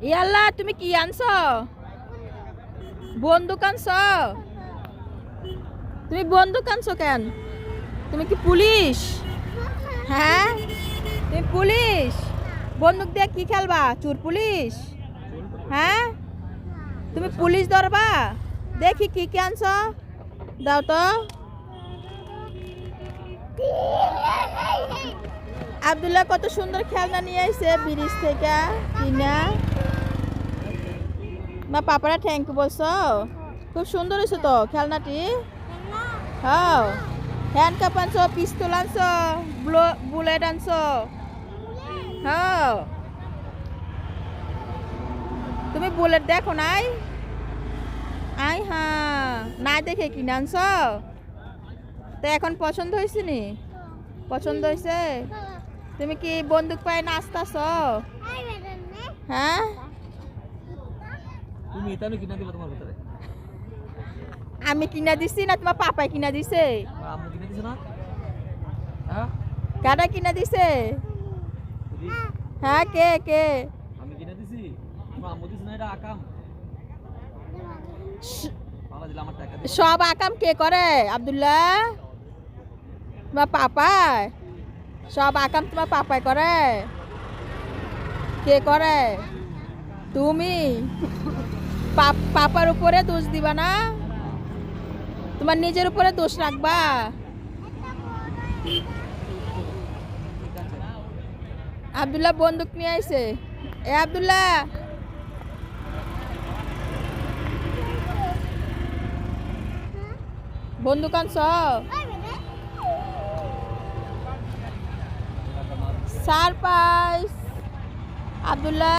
ইয়াল্লা তুমি কি আনছো? বন্দুক আনছো? তুমি বন্দুক আনছো কেন? তুমি কি পুলিশ? হ্যাঁ তুমি পুলিশ? বন্দুক দিয়ে কি খেলবা? চোর পুলিশ? হ্যাঁ তুমি পুলিশ ধরবা? দেখি কি কি আনছো, দাও তো। আব্দুল্লাহ কত সুন্দর খেলনা নিয়ে আইছে ব্রিজ থেকে কিনা। মা পাপারা থ্যাংক ইউ বলছো? খুব সুন্দর হয়েছে তো খেলনাটি। হ্যাঁ হ্যান্ড কাপ আনছো, পিস্তল আনছো, বুলেট আনছো। হ্যাঁ তুমি বুলেট দেখো নাই? আই হ্যাঁ না দেখে কিনে আনছো তো এখন পছন্দ হয়েছে নি? পছন্দ হয়েছে? তুমি কি বন্দুক পায় নাচতাছ? হ্যাঁ তুমি এটা কিনা দিবা তোমার ভিতরে? আমি কিনা দিছি না তোমার পাপাই কিনা দিছে? আমার আম্মু কিনা দিছে না? হ্যাঁ কারা কিনা দিছে? হ্যাঁ কে কে? আমি কিনা দিছি? তোমার আম্মু দিছে না? এটা আকাম পালা দিলে আমার টাকা দিবা। সব আকাম কে করে আব্দুল্লাহ? তোমার পাপাই? সব আকাম তোমার পাপাই করে? কে করে? তুমি? পাপার উপরে দোষ দিবা না, তোমার নিজের উপরে দোষ রাখবা। আব্দুল্লাহ বন্দুক নিয়ে আইছে। এ আব্দুল্লাহ বন্দুক আনছ? সারপ্রাইজ আব্দুল্লাহ।